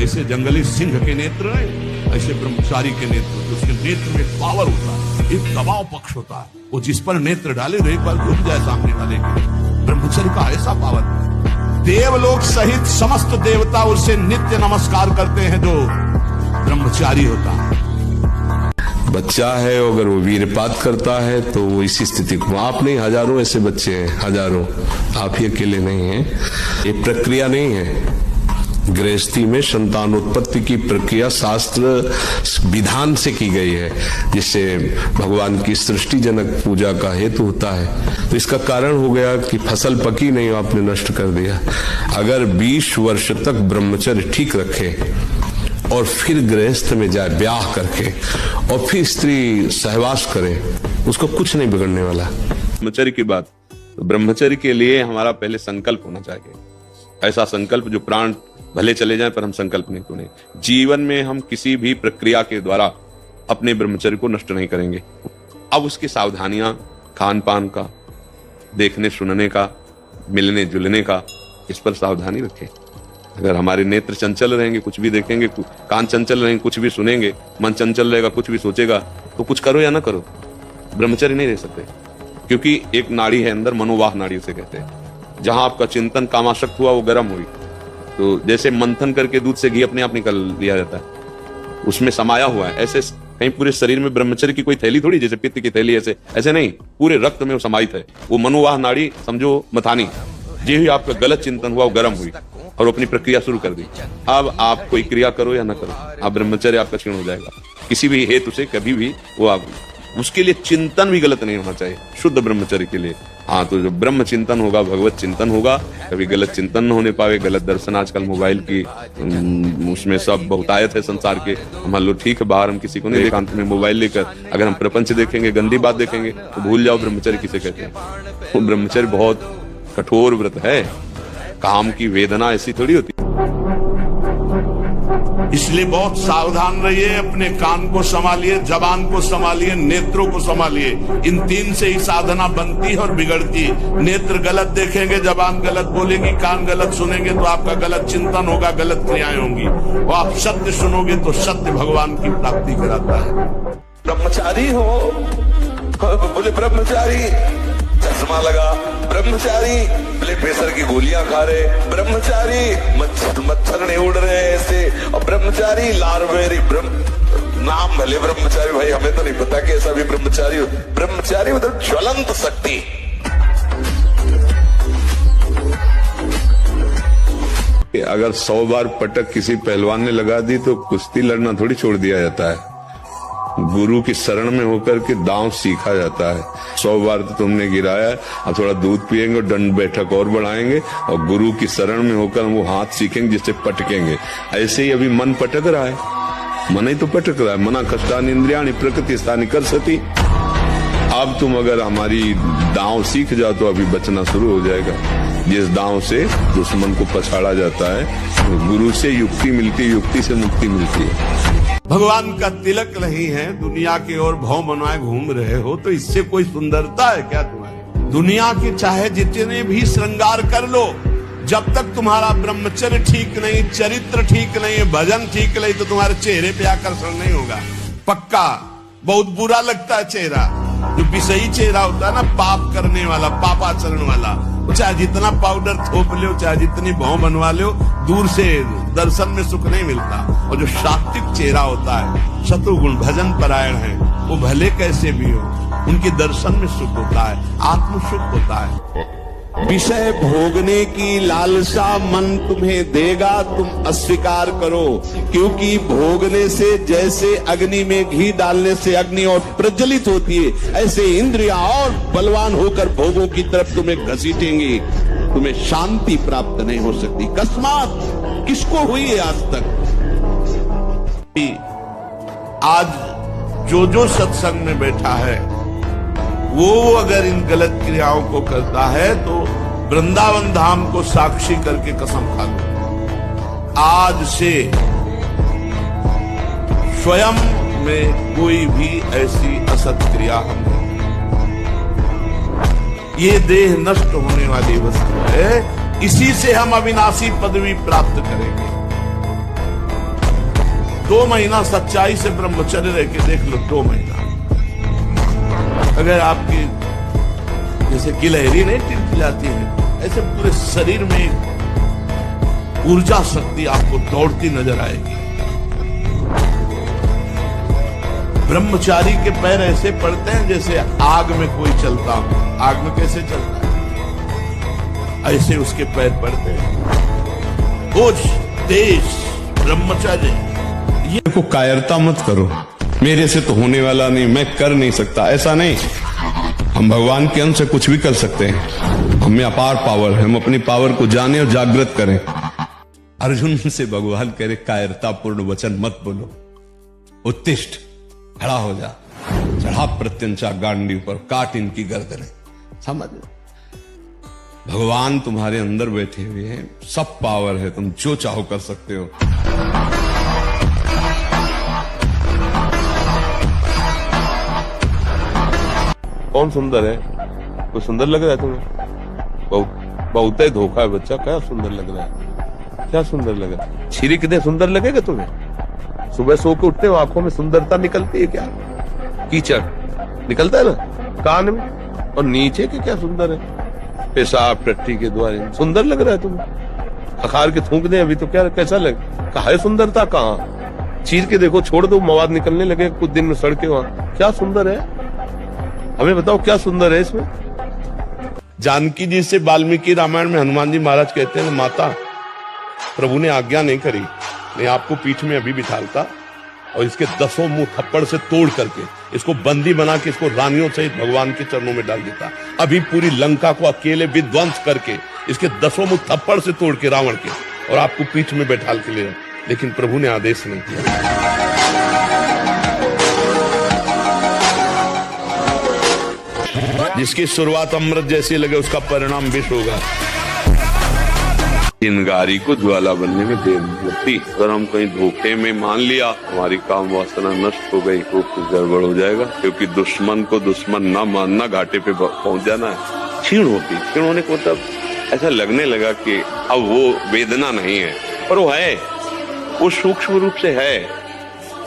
जैसे जंगली सिंह के नेत्र है, ऐसे ब्रह्मचारी के नेत्र, उसके नेत्र में पावर होता है, एक दबाव पक्ष होता है। वो जिस पर नेत्र डाले तो एक बार रुक जाए सामने वाले के। ब्रह्मचर्य का ऐसा पावर, देवलोक सहित समस्त देवता उसे नित्य नमस्कार करते हैं जो ब्रह्मचारी होता है। बच्चा है, अगर वो वीरपात करता है तो वो इसी स्थिति को, आप नहीं, हजारों ऐसे बच्चे हैं, हजारों, आप ही अकेले नहीं हैं। ये प्रक्रिया नहीं है। गृहस्थी में संतानोत्पत्ति की प्रक्रिया शास्त्र विधान से की गई है, जिससे भगवान की सृष्टि जनक पूजा का हेतु होता है। तो इसका कारण हो गया कि फसल पकी नहीं, आपने नष्ट कर दिया। अगर 20 वर्ष तक ब्रह्मचर्य ठीक रखे और फिर गृहस्थ में जाए ब्याह करके और फिर स्त्री सहवास करे, उसको कुछ नहीं बिगड़ने वाला। ब्रह्मचर्य की बात, तो ब्रह्मचर्य के लिए हमारा पहले संकल्प होना चाहिए। ऐसा संकल्प जो प्राण भले चले जाएं पर हम संकल्प नहीं तोड़ें। जीवन में हम किसी भी प्रक्रिया के द्वारा अपने ब्रह्मचर्य को नष्ट नहीं करेंगे। अब उसकी सावधानियां, खान पान का, देखने सुनने का, मिलने जुलने का, इस पर सावधानी रखें। अगर हमारे नेत्र चंचल रहेंगे, कुछ भी देखेंगे, कान चंचल रहेंगे, कुछ भी सुनेंगे, मन चंचल रहेगा, कुछ भी सोचेगा, तो कुछ करो या ना करो, ब्रह्मचर्य नहीं रह सकते। क्योंकि एक नाड़ी है अंदर, मनोवाह नाड़ी उसे कहते हैं। जहां आपका चिंतन कामासक्त हुआ वो गर्म हुई, तो जैसे मंथन करके दूध से घी अपने आप निकल लिया जाता है, उसमें समाया हुआ है। ऐसे कहीं पूरे शरीर में ब्रह्मचर्य की कोई थैली थोड़ी, जैसे पित्त की थैली, ऐसे नहीं, पूरे रक्त में वो समाहित है। वो मनोवाह नाड़ी समझो मथानी, जे ही आपका गलत चिंतन हुआ वो गर्म हुई और अपनी प्रक्रिया शुरू कर दी। अब आप कोई क्रिया करो या ना करो, आप ब्रह्मचर्य आपका क्षीण हो जाएगा किसी भी हेतु से, कभी भी वो आप, उसके लिए चिंतन भी गलत नहीं होना चाहिए शुद्ध ब्रह्मचर्य के लिए। हाँ, तो जो ब्रह्म चिंतन होगा, भगवत चिंतन होगा, कभी गलत चिंतन न होने पावे, गलत दर्शन। आजकल मोबाइल की उसमें सब बहुतायत है संसार के। मान लो ठीक है, बाहर हम किसी को नहीं एकांत में मोबाइल लेकर अगर हम प्रपंच देखेंगे, गंदी बात देखेंगे, तो भूल जाओ ब्रह्मचर्य किसे कहते हैं। वो ब्रह्मचर्य बहुत कठोर व्रत है, काम की वेदना ऐसी थोड़ी होती। इसलिए बहुत सावधान रहिए, अपने कान को संभालिए, जबान को संभालिए, नेत्रों को संभालिए। इन तीन से ही साधना बनती है और बिगड़ती है। नेत्र गलत देखेंगे, जबान गलत बोलेगी, कान गलत सुनेंगे तो आपका गलत चिंतन होगा, गलत क्रियाएं होंगी। और आप सत्य सुनोगे तो सत्य भगवान की प्राप्ति कराता है। ब्रह्मचारी हो, बोले ब्रह्मचारी, चश्मा लगा, ब्रह्मचारी, बोले प्रेशर की गोलियां खा रहे, ब्रह्मचारी, मच्छर नहीं उड़ रहे ऐसे, और ब्रह्मचारी लारवेरी, नाम भले ब्रह्मचारी, भाई हमें तो नहीं पता कि ऐसा भी ब्रह्मचारी हो। ब्रह्मचारी मतलब ज्वलंत शक्ति। अगर 100 बार पटक किसी पहलवान ने लगा दी तो कुश्ती लड़ना थोड़ी छोड़ दिया जाता है। गुरु की शरण में होकर के दांव सीखा जाता है। 100 बार तो तुमने गिराया, अब थोड़ा दूध पिएंगे और दंड बैठक और बढ़ाएंगे, और गुरु की शरण में होकर वो हाथ सीखेंगे जिससे पटकेंगे। ऐसे ही अभी मन पटक रहा है, मन ही तो पटक रहा है। मना कष्टानि इंद्रियाणि प्रकृति स्थानि कर्षति। अब तुम अगर हमारी दांव सीख जाओ तो अभी बचना शुरू हो जाएगा। जिस दांव से दुश्मन को पछाड़ा जाता है, गुरु से युक्ति मिलती है, युक्ति से मुक्ति मिलती है। भगवान का तिलक नहीं है, दुनिया की ओर भव मनवाए घूम रहे हो, तो इससे कोई सुंदरता है क्या तुम्हारी? दुनिया की चाहे जितने भी श्रृंगार कर लो, जब तक तुम्हारा ब्रह्मचर्य ठीक नहीं, चरित्र ठीक नहीं, भजन ठीक नहीं, तो तुम्हारे चेहरे पे आकर्षण नहीं होगा। पक्का बहुत बुरा लगता है चेहरा, जो विषयी चेहरा होता है ना, पाप करने वाला, पापाचरण वाला, चाहे जितना पाउडर थोप लो, चाहे जितनी भौं बनवा लो, दूर से दर्शन में सुख नहीं मिलता। और जो सात्विक चेहरा होता है, शत्रुगुण भजन परायण है, वो भले कैसे भी हो, उनके दर्शन में सुख होता है, आत्म सुख होता है। विषय भोगने की लालसा मन तुम्हें देगा, तुम अस्वीकार करो, क्योंकि भोगने से जैसे अग्नि में घी डालने से अग्नि और प्रज्वलित होती है, ऐसे इंद्रियां और बलवान होकर भोगों की तरफ तुम्हें घसीटेंगी। तुम्हें शांति प्राप्त नहीं हो सकती। अकस्मात किसको हुई है आज तक? आज जो सत्संग में बैठा है वो अगर इन गलत क्रियाओं को करता है तो वृंदावन धाम को साक्षी करके कसम खा लो, आज से स्वयं में कोई भी ऐसी असत क्रिया हम नहीं। ये देह नष्ट होने वाली वस्तु है, इसी से हम अविनाशी पदवी प्राप्त करेंगे। 2 महीना सच्चाई से ब्रह्मचर्य रह के देख लो, 2 महीना। अगर आपकी जैसे गिलहरी नहीं टिलटिलाती है, ऐसे पूरे शरीर में ऊर्जा शक्ति आपको दौड़ती नजर आएगी। ब्रह्मचारी के पैर ऐसे पड़ते हैं जैसे आग में कोई चलता हो। आग में कैसे चलता है, ऐसे उसके पैर पड़ते हैं। खोज, देश, ब्रह्मचारी। ये को कायरता मत करो, मेरे से तो होने वाला नहीं, मैं कर नहीं सकता, ऐसा नहीं। हम भगवान के अंश से कुछ भी कर सकते हैं। हमें अपार पावर है, हम अपनी पावर को जाने और जागृत करें। अर्जुन से भगवान कह रहे कायरतापूर्ण वचन मत बोलो, उत्तिष्ठ, खड़ा हो जा, चढ़ा प्रत्यंचा गांडी पर, काट इनकी गर्दनें। समझ लो, भगवान तुम्हारे अंदर बैठे हुए हैं, सब पावर है, तुम जो चाहो कर सकते हो। कौन सुंदर है? कोई सुंदर लग रहा है तुम्हें? बहुत ही धोखा है बच्चा। क्या सुंदर लग रहा है? क्या सुंदर लग रहा है? छिरी कितने सुंदर लगेगा तुम्हें? सुबह सो के उठते हो, आंखों में सुंदरता निकलती है क्या? कीचड़ निकलता है ना कान में, और नीचे के क्या सुंदर है? पेशाब टट्टी के द्वारे सुंदर लग रहा है तुम्हें? अखार के थूक दे अभी तो क्या, कैसा लगे? कहा है सुंदरता? कहाँ? चीर के देखो, छोड़ दो, मवाद निकलने लगे कुछ दिन में सड़के वहां। क्या सुंदर है? हमें बताओ क्या सुंदर है इसमें? जानकी जी से वाल्मीकि रामायण में हनुमान जी महाराज कहते हैं, माता प्रभु ने आज्ञा नहीं करी, मैं आपको पीठ में अभी बिठालता और इसके 10 मुंह थप्पड़ से तोड़ करके इसको बंदी बना के इसको रानियों सहित भगवान के चरणों में डाल देता। अभी पूरी लंका को अकेले विध्वंस करके इसके 10 मुंह थप्पड़ से तोड़ के रावण के, और आपको पीठ में बैठाल के ले, लेकिन प्रभु ने आदेश नहीं किया। जिसकी शुरुआत अमृत जैसी लगे उसका परिणाम विष होगा। चिंगारी को ज्वाला बनने में देर नहीं लगती। अगर हम कहीं धोखे में मान लिया हमारी काम वासना नष्ट हो गई तो कुछ गड़बड़ हो जाएगा, क्योंकि दुश्मन को दुश्मन ना मानना घाटे पे पहुंच जाना है। क्षीण होने को मतलब ऐसा लगने लगा कि अब वो वेदना नहीं है, पर वो है, वो सूक्ष्म रूप से है।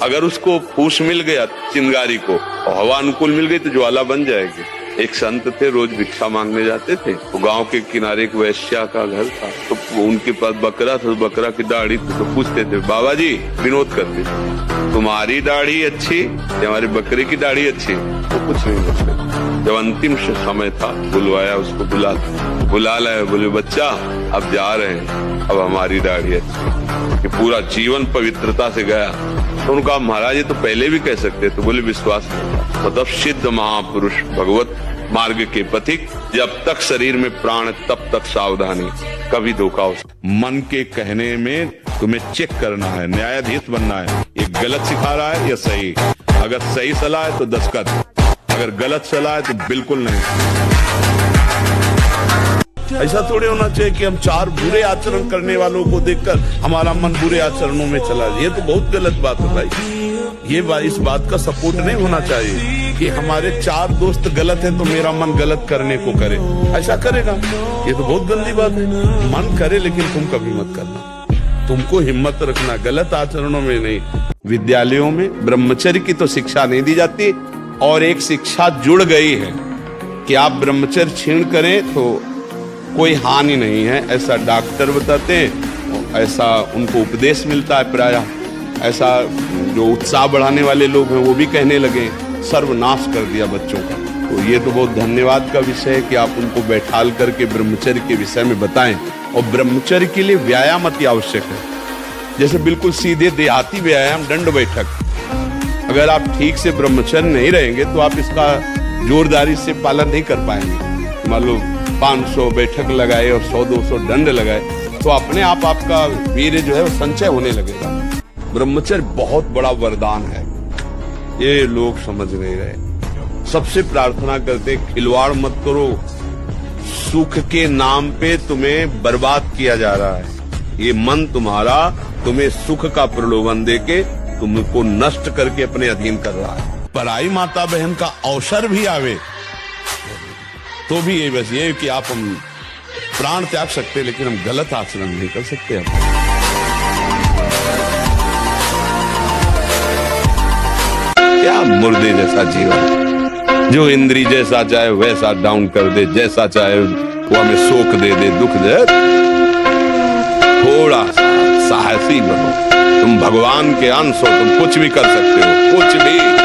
अगर उसको फूस मिल गया चिंगारी को और हवा अनुकूल मिल गई तो ज्वाला बन जाएगी। एक संत थे, रोज भिक्षा मांगने जाते थे। तो गांव के किनारे एक वैश्या का घर था, तो उनके पास बकरा था, बकरा की दाढ़ी थी। तो पूछते थे, बाबा जी विनोद करते, तुम्हारी दाढ़ी अच्छी या हमारे बकरे की दाढ़ी अच्छी? वो कुछ नहीं बोलते। जब अंतिम समय था बुलवाया, उसको बुला लाया, बोले बच्चा अब जा रहे हैं, अब हमारी दाढ़ी अच्छी। कि पूरा जीवन पवित्रता से गया। तो उनका महाराज ये तो पहले भी कह सकते, तो बोले विश्वास नहीं था। मतलब सिद्ध महापुरुष भगवत मार्ग के पथिक, जब तक शरीर में प्राण तब तक सावधानी, कभी धोखा हो सकता। मन के कहने में तुम्हें चेक करना है, न्यायाधीश बनना है, ये गलत सिखा रहा है या सही। अगर सही सलाह है तो दस्तखत, अगर गलत सलाह है तो बिल्कुल नहीं। ऐसा थोड़े होना चाहिए कि हम 4 बुरे आचरण करने वालों को देखकर हमारा मन बुरे आचरणों में चला जाए। ये तो बहुत गलत बात है भाई। ये इस बात का सपोर्ट नहीं होना चाहिए कि हमारे 4 दोस्त गलत हैं तो मेरा मन गलत करने को करे। ऐसा करेगा, ये तो बहुत गंदी बात है। मन करे लेकिन तुम कभी मत करना। तुमको हिम्मत रखना, गलत आचरणों में नहीं। विद्यालयों में ब्रह्मचर्य की तो शिक्षा नहीं दी जाती, और एक शिक्षा जुड़ गई है कि आप ब्रह्मचर्य छीण करें तो कोई हानि नहीं है, ऐसा डॉक्टर बताते हैं, ऐसा उनको उपदेश मिलता है प्रायः। ऐसा जो उत्साह बढ़ाने वाले लोग हैं वो भी कहने लगे, सर्वनाश कर दिया बच्चों का। तो ये तो बहुत धन्यवाद का विषय है कि आप उनको बैठाल करके ब्रह्मचर्य के विषय में बताएं। और ब्रह्मचर्य के लिए व्यायाम अति आवश्यक है। जैसे बिल्कुल सीधे देहाती व्यायाम दंड बैठक, अगर आप ठीक से ब्रह्मचर्य नहीं रहेंगे तो आप इसका जोरदारी से पालन नहीं कर पाएंगे। मान लो 500 बैठक लगाए और 100-200 दंड लगाए तो अपने आप आपका वीर जो है वो संचय होने लगेगा। ब्रह्मचर्य बहुत बड़ा वरदान है, ये लोग समझ नहीं रहे। सबसे प्रार्थना करते, खिलवाड़ मत करो, सुख के नाम पे तुम्हें बर्बाद किया जा रहा है। ये मन तुम्हारा तुम्हें सुख का प्रलोभन देके तुमको नष्ट करके अपने अधीन कर रहा है। पराई माता बहन का अवसर भी आवे तो भी ये बस ये कि आप हम प्राण त्याग सकते, लेकिन हम गलत आचरण नहीं कर सकते। मुर्दे जैसा जीवन। जो इंद्री जैसा चाहे वैसा डाउन कर दे, जैसा चाहे वो हमें शोक दे दे, दुख दे। थोड़ा सा साहसी बनो, तुम भगवान के अंश हो, तुम कुछ भी कर सकते हो, कुछ भी।